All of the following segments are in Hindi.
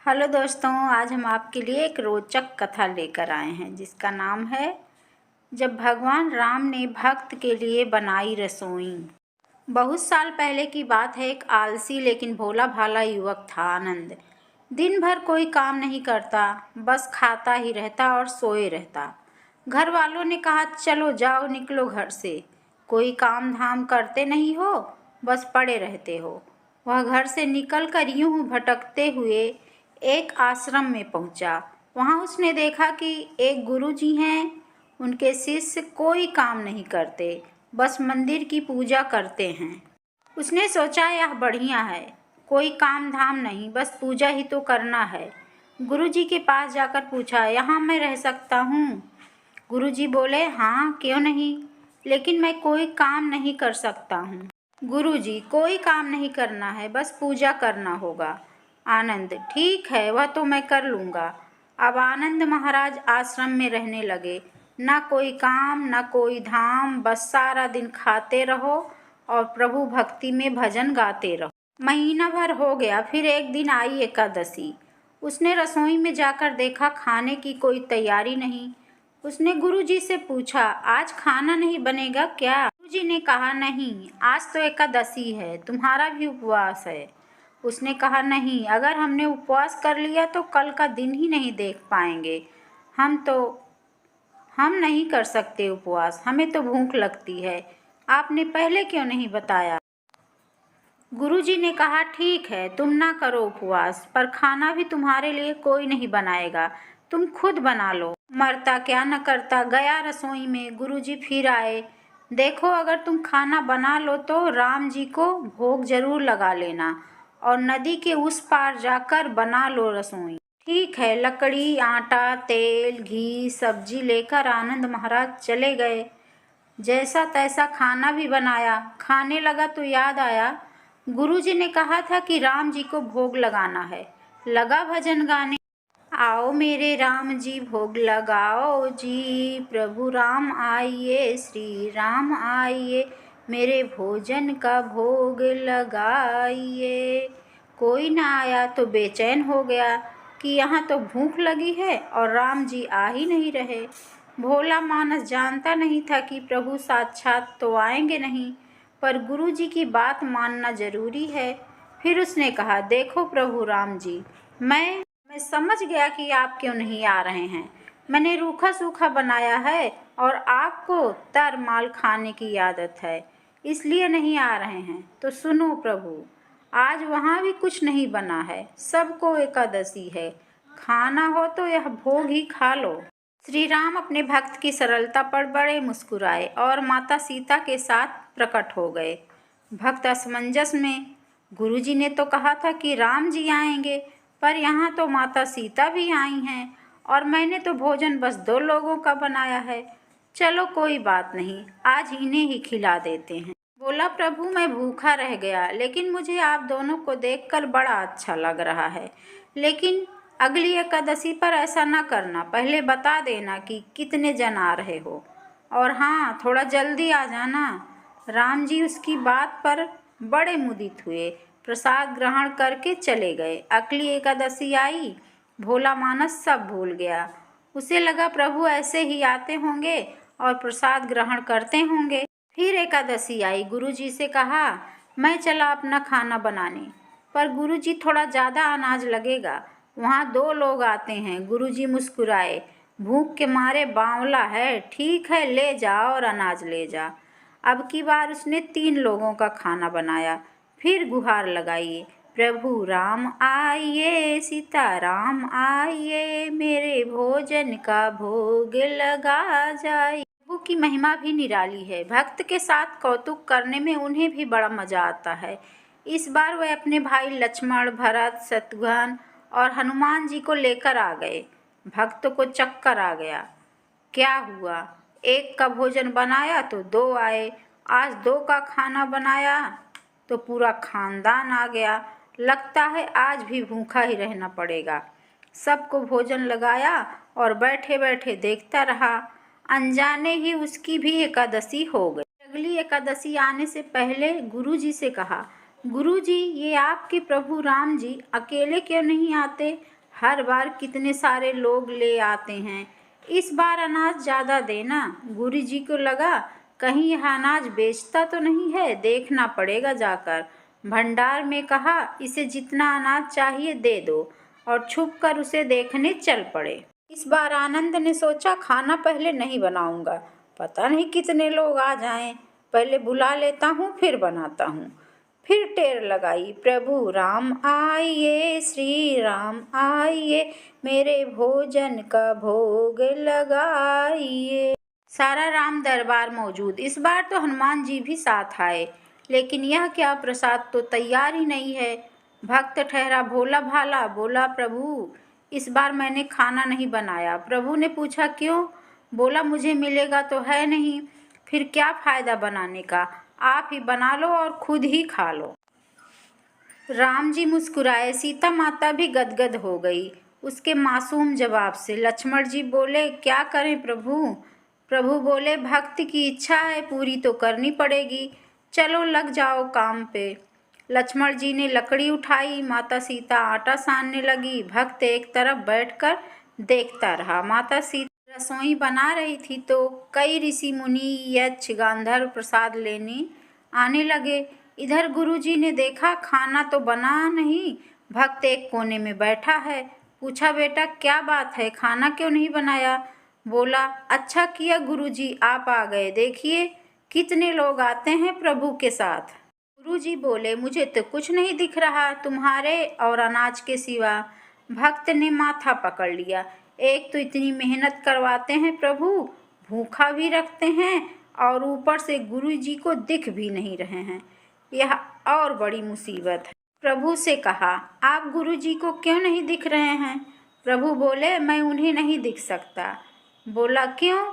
हेलो दोस्तों, आज हम आपके लिए एक रोचक कथा लेकर आए हैं जिसका नाम है जब भगवान राम ने भक्त के लिए बनाई रसोई। बहुत साल पहले की बात है। एक आलसी लेकिन भोला भाला युवक था, आनंद। दिन भर कोई काम नहीं करता, बस खाता ही रहता और सोए रहता। घर वालों ने कहा, चलो जाओ, निकलो घर से। कोई काम धाम करते नहीं हो, बस पड़े रहते हो। वह घर से निकलकर यूं भटकते हुए एक आश्रम में पहुंचा। वहां उसने देखा कि एक गुरुजी हैं। उनके शिष्य कोई काम नहीं करते, बस मंदिर की पूजा करते हैं। उसने सोचा, यह बढ़िया है, कोई काम धाम नहीं, बस पूजा ही तो करना है। गुरुजी के पास जाकर पूछा, यहाँ मैं रह सकता हूँ? गुरुजी बोले, हाँ, क्यों नहीं, लेकिन मैं कोई काम नहीं कर सकता हूँ। गुरुजी, कोई काम नहीं करना है, बस पूजा करना होगा। आनंद, ठीक है, वह तो मैं कर लूँगा। अब आनंद महाराज आश्रम में रहने लगे। ना कोई काम, ना कोई धाम, बस सारा दिन खाते रहो और प्रभु भक्ति में भजन गाते रहो। महीना भर हो गया, फिर एक दिन आई एकादशी। उसने रसोई में जाकर देखा, खाने की कोई तैयारी नहीं। उसने गुरुजी से पूछा, आज खाना नहीं बनेगा क्या? गुरुजी ने कहा, नहीं, आज तो एकादशी है, तुम्हारा भी उपवास है। उसने कहा, नहीं, अगर हमने उपवास कर लिया तो कल का दिन ही नहीं देख पाएंगे। हम नहीं कर सकते उपवास, हमें तो भूख लगती है। आपने पहले क्यों नहीं बताया? गुरुजी ने कहा, ठीक है, तुम ना करो उपवास, पर खाना भी तुम्हारे लिए कोई नहीं बनाएगा, तुम खुद बना लो। मरता क्या न करता, गया रसोई में। गुरुजी फिर आए, देखो, अगर तुम खाना बना लो तो राम जी को भोग जरूर लगा लेना और नदी के उस पार जाकर बना लो रसोई। ठीक है। लकड़ी, आटा, तेल, घी, सब्जी लेकर आनंद महाराज चले गए। जैसा तैसा खाना भी बनाया। खाने लगा तो याद आया, गुरुजी ने कहा था कि राम जी को भोग लगाना है। लगा भजन गाने, आओ मेरे राम जी भोग लगाओ जी, प्रभु राम आइए, श्री राम आइए, मेरे भोजन का भोग लगाइए। कोई ना आया तो बेचैन हो गया कि यहाँ तो भूख लगी है और राम जी आ ही नहीं रहे। भोला मानस जानता नहीं था कि प्रभु साक्षात तो आएंगे नहीं, पर गुरुजी की बात मानना जरूरी है। फिर उसने कहा, देखो प्रभु राम जी, मैं समझ गया कि आप क्यों नहीं आ रहे हैं। मैंने रूखा सूखा बनाया है और आपको तर माल खाने की आदत है, इसलिए नहीं आ रहे हैं। तो सुनो प्रभु, आज वहाँ भी कुछ नहीं बना है, सबको एकादशी है, खाना हो तो यह भोग ही खा लो। श्री राम अपने भक्त की सरलता पर बड़े मुस्कुराए और माता सीता के साथ प्रकट हो गए। भक्त असमंजस में, गुरुजी ने तो कहा था कि राम जी आएंगे, पर यहाँ तो माता सीता भी आई हैं और मैंने तो भोजन बस 2 लोगों का बनाया है। चलो कोई बात नहीं, आज इन्हें ही खिला देते हैं। बोला, प्रभु मैं भूखा रह गया, लेकिन मुझे आप दोनों को देखकर बड़ा अच्छा लग रहा है। लेकिन अगली एकादशी पर ऐसा ना करना, पहले बता देना कि कितने जन आ रहे हो, और हाँ, थोड़ा जल्दी आ जाना। राम जी उसकी बात पर बड़े मुदित हुए, प्रसाद ग्रहण करके चले गए। अगली एकादशी आई, भोला मानस सब भूल गया। उसे लगा प्रभु ऐसे ही आते होंगे और प्रसाद ग्रहण करते होंगे। फिर एकादशी आई। गुरुजी से कहा, मैं चला अपना खाना बनाने, पर गुरुजी थोड़ा ज़्यादा अनाज लगेगा, वहाँ 2 लोग आते हैं। गुरुजी मुस्कुराए, भूख के मारे बावला है, ठीक है, ले जा और अनाज ले जा। अब की बार उसने 3 लोगों का खाना बनाया। फिर गुहार लगाई, प्रभु राम आइए, सीता राम आइए, मेरे भोजन का भोग लगा जाए। प्रभु की महिमा भी निराली है। भक्त के साथ कौतुक करने में उन्हें भी बड़ा मजा आता है। इस बार वे अपने भाई लक्ष्मण, भरत, शत्रुघ्न और हनुमान जी को लेकर आ गए। भक्त को चक्कर आ गया। क्या हुआ, एक का भोजन बनाया तो 2 आए, आज 2 का खाना बनाया तो पूरा खानदान आ गया। लगता है आज भी भूखा ही रहना पड़ेगा। सबको भोजन लगाया और बैठे बैठे देखता रहा। अनजाने ही उसकी भी एकादशी हो गई। अगली एकादशी आने से पहले गुरुजी से कहा, गुरुजी, ये आपके प्रभु राम जी अकेले क्यों नहीं आते? हर बार कितने सारे लोग ले आते हैं। इस बार अनाज ज़्यादा देना। गुरुजी को लगा कहीं यह अनाज बेचता तो नहीं है, देखना पड़ेगा जाकर। भंडार में कहा, इसे जितना अनाज चाहिए दे दो, और छुप कर उसे देखने चल पड़े। इस बार आनंद ने सोचा, खाना पहले नहीं बनाऊंगा, पता नहीं कितने लोग आ जाएं। पहले बुला लेता हूँ, फिर बनाता हूँ। फिर टेर लगाई, प्रभु राम आइए, श्री राम आइए, मेरे भोजन का भोग लगाइए। सारा राम दरबार मौजूद। इस बार तो हनुमान जी भी साथ आए, लेकिन यह क्या, प्रसाद तो तैयार ही नहीं है। भक्त ठहरा भोला भाला, बोला, प्रभु इस बार मैंने खाना नहीं बनाया। प्रभु ने पूछा, क्यों? बोला, मुझे मिलेगा तो है नहीं, फिर क्या फायदा बनाने का, आप ही बना लो और खुद ही खा लो। राम जी मुस्कुराए, सीता माता भी गदगद हो गई उसके मासूम जवाब से। लक्ष्मण जी बोले, क्या करें प्रभु? प्रभु बोले, भक्त की इच्छा है, पूरी तो करनी पड़ेगी, चलो लग जाओ काम पे। लक्ष्मण जी ने लकड़ी उठाई, माता सीता आटा सानने लगी। भक्त एक तरफ बैठकर देखता रहा। माता सीता रसोई बना रही थी तो कई ऋषि मुनि, यक्ष, गांधर्व प्रसाद लेने आने लगे। इधर गुरुजी ने देखा खाना तो बना नहीं, भक्त एक कोने में बैठा है। पूछा, बेटा क्या बात है, खाना क्यों नहीं बनाया? बोला, अच्छा किया गुरुजी आप आ गए, देखिए कितने लोग आते हैं प्रभु के साथ। गुरुजी बोले, मुझे तो कुछ नहीं दिख रहा तुम्हारे और अनाज के सिवा। भक्त ने माथा पकड़ लिया, एक तो इतनी मेहनत करवाते हैं प्रभु, भूखा भी रखते हैं, और ऊपर से गुरुजी को दिख भी नहीं रहे हैं, यह और बड़ी मुसीबत है। प्रभु से कहा, आप गुरुजी को क्यों नहीं दिख रहे हैं? प्रभु बोले, मैं उन्हें नहीं दिख सकता। बोला, क्यों?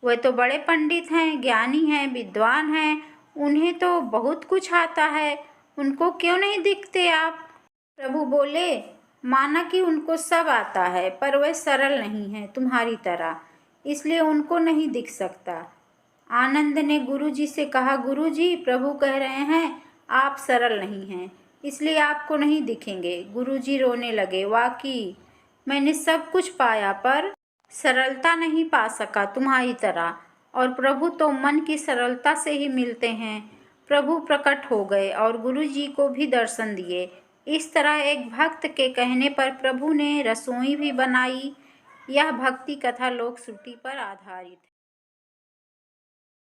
वे तो बड़े पंडित हैं, ज्ञानी हैं, विद्वान हैं, उन्हें तो बहुत कुछ आता है, उनको क्यों नहीं दिखते आप? प्रभु बोले, माना कि उनको सब आता है, पर वे सरल नहीं हैं तुम्हारी तरह, इसलिए उनको नहीं दिख सकता। आनंद ने गुरुजी से कहा, गुरुजी प्रभु कह रहे हैं आप सरल नहीं हैं, इसलिए आपको नहीं दिखेंगे। गुरुजी रोने लगे, वाकई मैंने सब कुछ पाया, पर सरलता नहीं पा सका तुम्हारी तरह, और प्रभु तो मन की सरलता से ही मिलते हैं। प्रभु प्रकट हो गए और गुरुजी को भी दर्शन दिए। इस तरह एक भक्त के कहने पर प्रभु ने रसोई भी बनाई। यह भक्ति कथा लोक श्रुति पर आधारित